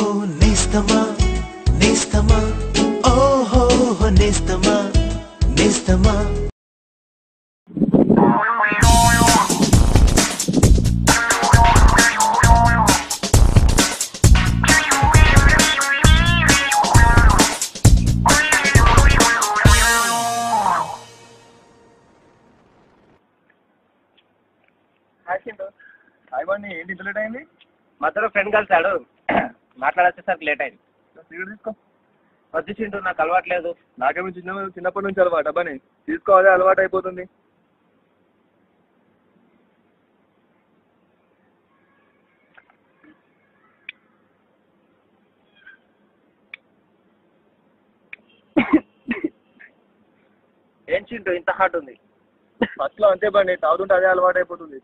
ఓహో నేస్తమా నేస్తమా ఓహో నేస్తమా నేస్తమా అయిపోయింది. ఏంటి ఇంత లేట్ అయింది? మధ్యలో ఫ్రెండ్ కలిసాడు, మాట్లాడొచ్చేసరికి లేట్ అయింది. సిగరెట్ తీసుకో. వద్దు చింటూ, నాకు అలవాట్లేదు. నాకేమో చిన్నప్పటి నుంచి అలవాటు అబ్బాని తీసుకోవాలి, అలవాటు అయిపోతుంది. ఏం చింటూ ఇంత హాట్ ఉంది? ఫస్ట్ లో అంతే బండి, తాగుతుంటే అదే అలవాటు అయిపోతుంది.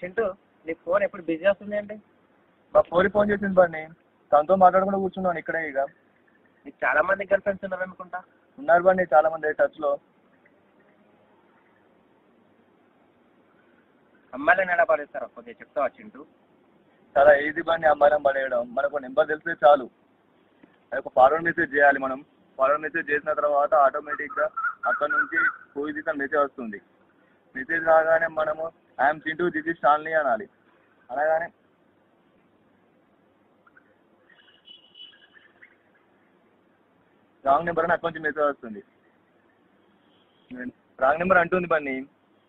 చింటూ, నీ ఫోన్ ఎప్పుడు బిజీ వస్తుంది అండి? మా ఫోన్ చేసింది బండి, తనతో మాట్లాడకుండా కూర్చున్నాను ఇక్కడే. ఇక నీకు చాలా మంది గర్ల్ ఫ్రెండ్స్ ఉన్నారు అనుకుంటా. ఉన్నారు బండి, చాలా మంది టచ్ లో. అమ్మాయిలను ఎలా పడేస్తారో కొద్దిగా చెప్తావా చింటూ? చాలా ఈజీ బండి అమ్మాయిలను పడేయడం. మనకు నెంబర్ తెలిస్తే చాలు, అది ఒక ఫార్వర్డ్ మెసేజ్ చేయాలి. మనం ఫార్వర్డ్ మెసేజ్ చేసిన తర్వాత ఆటోమేటిక్గా అక్కడ నుంచి పోయిదిగా మెసేజ్ వస్తుంది. మెసేజ్ రాగానే మనము I'm Chintu this is Shalini అనాలి. అనగానే రాంగ్ నెంబర్ అని అక్కడి నుంచి మెసేజ్ వస్తుంది. రాంగ్ నెంబర్ అంటుంది బండి,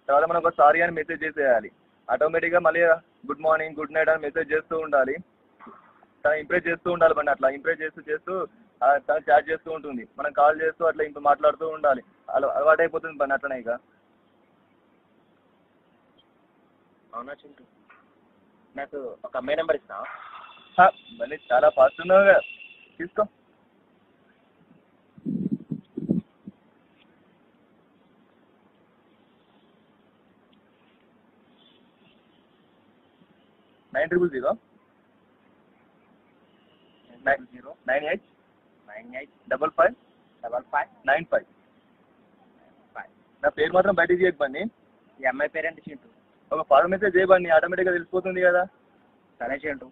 తర్వాత మనం ఒక సారీ అని మెసేజ్ చేసేయాలి. ఆటోమేటిక్గా మళ్ళీ గుడ్ మార్నింగ్ గుడ్ నైట్ అని మెసేజ్ చేస్తూ ఉండాలి. తను ఇంప్రెస్ చేస్తూ ఉండాలి బండి. అట్లా ఇంప్రెస్ చేస్తూ తను చాట్ చేస్తూ ఉంటుంది. మనం కాల్ చేస్తూ అట్లా ఇంప్రూ మాట్లాడుతూ ఉండాలి. అలవాటు అయిపోతుంది బండి అట్లనే. ఇక అవునా చింటూ, నాకు ఒక అమ్మాయి నెంబర్ ఇస్తావా? బండి చాలా ఫాస్ట్ ఉన్నావు, తీసుకో. నైన్ 000 9 8 55 95. నా పేరు మాత్రం బయటికి చేయకండి. ఈ అమ్మాయి పేరేంటి చింటూ? ఒక ఫార్వర్డ్ మెసేజ్ చేయబండి, ఆటోమేటిక్గా తెలిసిపోతుంది కదా. సరే చింటూ.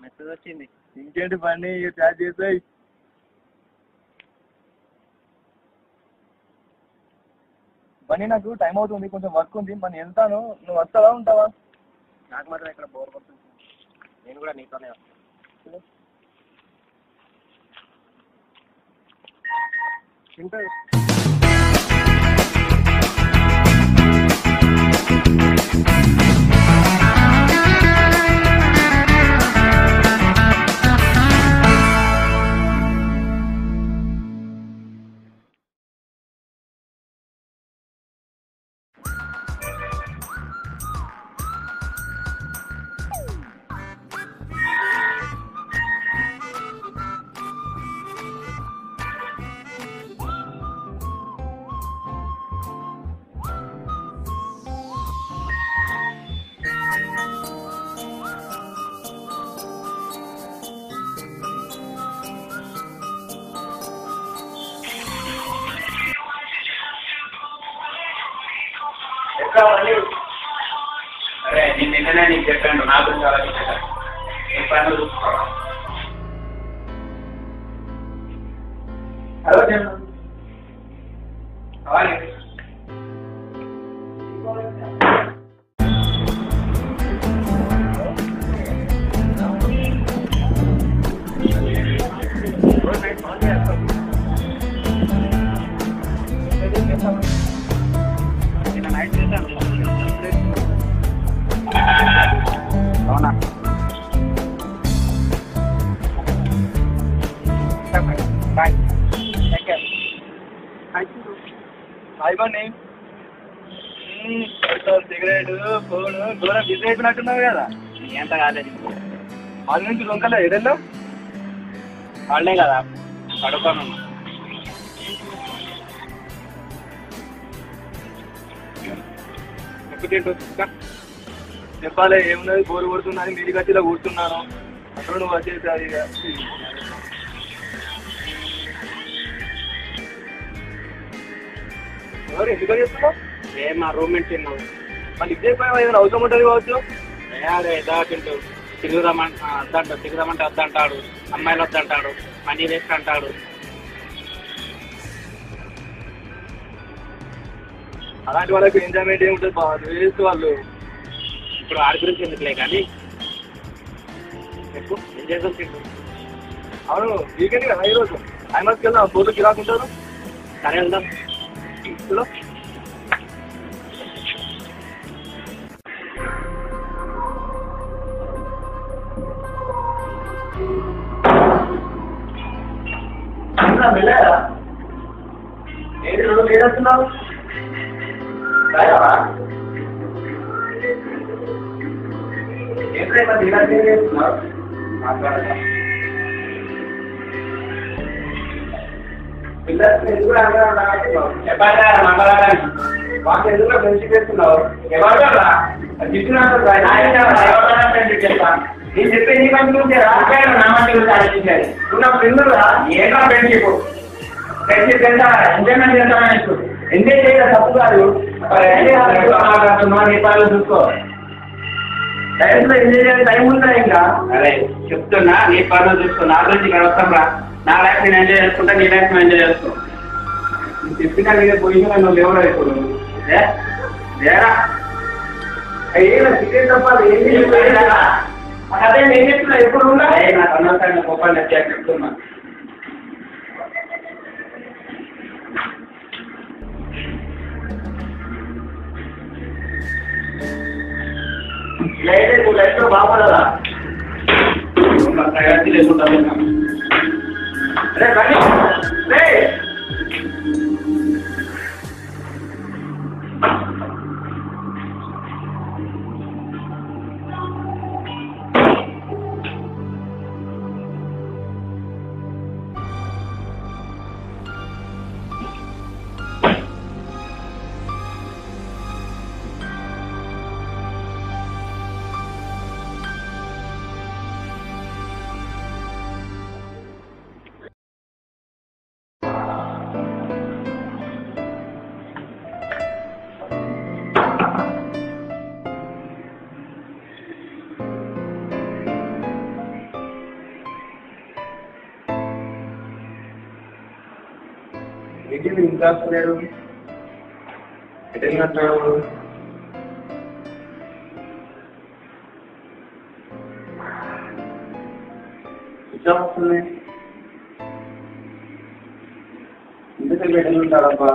మెసేజ్ వచ్చింది. ఇంకేంటి బండి, ఇక చాట్ చేసాయి. బండి నాకు టైం అవుతుంది, కొంచెం వర్క్ ఉంది, మరి వెళ్తాను. నువ్వు వస్తావా ఉంటావా? నాకు మాత్రం ఇక్కడ బోర్ కొడుతుంది, నేను కూడా నీతోనే వస్తాను. చింటూ, అరే నేను నిన్ననే నీకు చెప్పాను, నా గురించి ఆలోచించాను. నీ పనులు చూసుకోవాలి. హలో కావాలి. నిన్న నైట్ చేశాను. అవునా? Bye, take care. అయిపోండి. సిగరెట్ ఫోన్ దూరం బిజీ అయిపోయినట్టున్నావు కదా. ఎంత కాలేదు, వాళ్ళ నుంచి దొంగలే ఏదన్నా వాళ్ళే కదా పడుకోను. ఎక్కువ చెప్పాలి ఏమున్నది బోరు కొడుతుందని మీది గచ్చిలో కూర్చున్నాను అక్కడ నువ్వు వచ్చేసి అది ఎవరు ఎందుకు చేస్తున్నావు? మా రూమ్మేట్ తిన్నావు మళ్ళీ ఇదే పని ఏదైనా అవసరం ఉంటుంది కావచ్చు. అదే దాటింటూ తిరుగుదామంటే వద్దంటాడు, అమ్మాయిలు వద్దంటాడు, మనీ వేస్ట్ అంటాడు. అలాంటి వాళ్ళకి ఎంజాయ్మెంట్ ఏముంటుంది బాగా వేస్ట్ వాళ్ళు. ఇప్పుడు ఆడి గురించి ఎందుకులే కానీ చెప్పు ఏం చేద్దాం తింటు. అవును వీకెండ్ కదా ఈరోజు ఐమాక్స్కి వెళ్దాం, ఫోటో గిరాకుంటారు. సరే వెళ్దాం. చలో వెళ్ళారా? ఏంటి రెండు లేదస్తున్నావు? ఏంటంటే ఇలా చేస్తున్నావు? మాట్లాడతా పిల్లలు ఎందుకు చెప్పాలి మాట్లాడాలని వాళ్ళు ఎందుకు ఫ్రెండ్షిప్ చేస్తున్నావు? ఎవరు నేను చెప్పే నీ మంచి ఉంటే నా మంచి గురించి ఆలోచించాలి. నువ్వు నా ఫ్రెండ్ ఏంటో ఫ్రెండ్షిప్ ఫ్రెండ్షిప్ ఎంత ఎంజాయ్మెంట్ చేస్తామని ఎంజాయ్ చేయడం తప్పు కాదు. నీ పనులు చూసుకో. లైఫ్లో ఎంజాయ్ చేయాలి టైం ఉందా ఇంకా? అదే చెప్తున్నా, నీ పనులు చూసుకో. నా గురించి ఇక్కడ వస్తాం రా. నా లైఫ్ నేను ఎంజాయ్ చేసుకుంటా, నీ లైఫ్ నేను ఎంజాయ్ చేసుకో. చెప్పినా మీద పొజిషన్ నువ్వు లేవరా ఇప్పుడు? లేరా సిగరెట్ తప్పాలి ఏం చేయాలి? అదే నేను చెప్తున్నా ఎప్పుడు ఉన్నా నాకు అనవసరంగా గొప్ప చెప్తున్నా. లైఫ్ లో బాగుపడదా? లేకుండా ఏంటి ఇంకా వస్తలేడు? ఎటెళ్ళినట్టాడు? ఇంకా వస్తుంది ఇంతసేపు ఎటెళ్ళుంటాడబ్బా?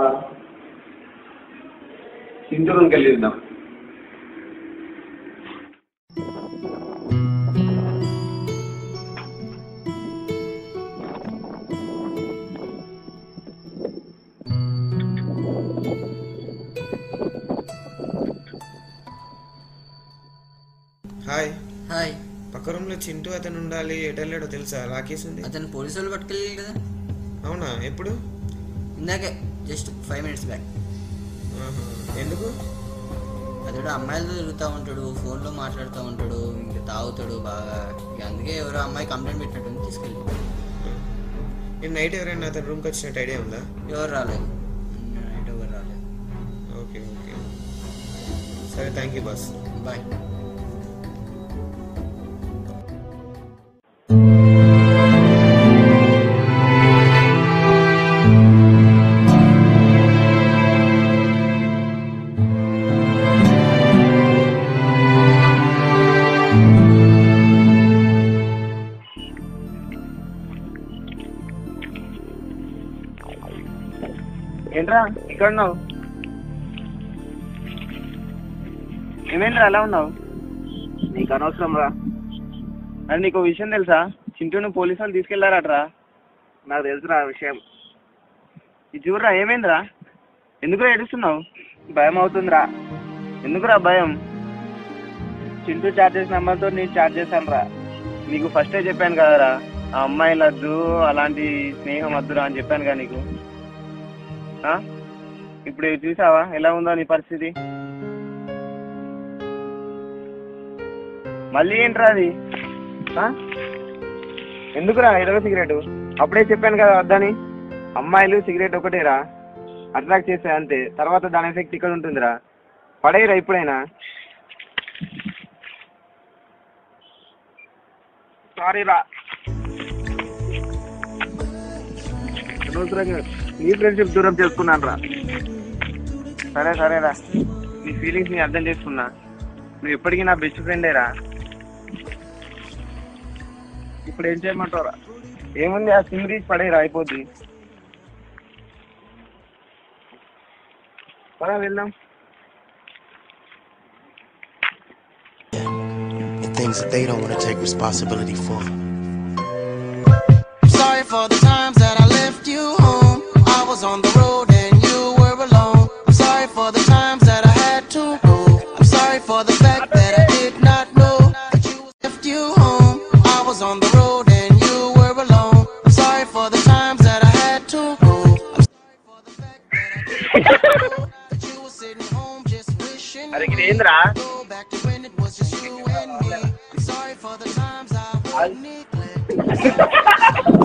చింతూరుకి వెళ్ళిద్దాం. Hi hi. పక్క రూమ్ లో చింటూ అతను ఉండాలి, ఎటెళ్ళాడో తెలుసా? లాకేసింది. అతను పోలీసు వాళ్ళు పట్టుకెళ్ళి కదా? అవునా? ఎప్పుడు? ఇందాకే, జస్ట్ 5 minutes బ్యాక్. ఎందుకు? అతడు అమ్మాయిలతో తిరుగుతూ ఉంటాడు, ఫోన్లో మాట్లాడుతూ ఉంటాడు, ఇంకా తాగుతాడు బాగా. ఇక అందుకే ఎవరో అమ్మాయి కంప్లైంట్ పెట్టినట్టు తీసుకెళ్ళి. నేను నైట్ ఎవరైనా అతని రూమ్కి వచ్చినట్టు ఐడియా ఉందా? ఎవరు రాలేదు, నైట్ ఎవరు రాలేదు. ఓకే ఓకే సరే, థ్యాంక్ యూ బాస్. బాయ్. ఏంట్రా ఇక్కడ ఉన్నావు? ఏమేంట్రా అలా ఉన్నావు? నీకు అనవసరం రా. అది నీకు విషయం తెలుసా? చింటూను పోలీసు వాళ్ళు తీసుకెళ్లారట్రా. నాకు తెలుసురా ఆ విషయం. ఇది చూడరా, ఏమైందిరా? ఎందుకురా ఏడుస్తున్నావు? భయం అవుతుందిరా. ఎందుకురా భయం? చింటూ చాట్ చేసిన అమ్మాయితో నేను చాట్ చేశాను రా. నీకు ఫస్టే చెప్పాను కదరా, ఆ అమ్మాయిలు వద్దు, అలాంటి స్నేహం వద్దురా అని చెప్పాను కదా నీకు. ఇప్పుడు చూసావా ఎలా ఉందో నీ పరిస్థితి? మళ్ళీ ఏంట్రా అది? ఎందుకురా ఎడవ సిగరెట్? అప్పుడే చెప్పాను కదా వద్దని. అమ్మాయిలు సిగరెట్ ఒకటేరా అట్రాక్ట్ చేస్తాయి అంతే, తర్వాత దాని ఎఫెక్ట్ ఇక్కడ ఉంటుందిరా. పడేరా ఇప్పుడైనా. సారీ రా, అనవసరంగా నీ ఫ్రెండ్షిప్ దూరం చేసుకున్నాను రా. సరేరా, నీ ఫీలింగ్స్ ని అర్థం చేసుకున్నా. నువ్వు ఎప్పటికీ నా బెస్ట్ ఫ్రెండేరా. ఇప్పుడు ఏం చేయమంటావురా? ఏముంది, ఆ సిమ్ రీచ్ పడేరా అయిపోద్ది. పరా వెళ్దాం. Things that they don't want to take responsibility for. Sorry for the times that I left you home. I was on the road and you were alone. I'm sorry for the times that I had to go. I'm sorry for the fact that I did not know that you left you home. I was on the road and you were alone. I'm sorry for the times that I had to go. I'm sorry for the fact that I did not know that you were sitting home just wishing అరే గిరేంద్రా, go back to when it was just you and me. I'm sorry for the times I would neglect.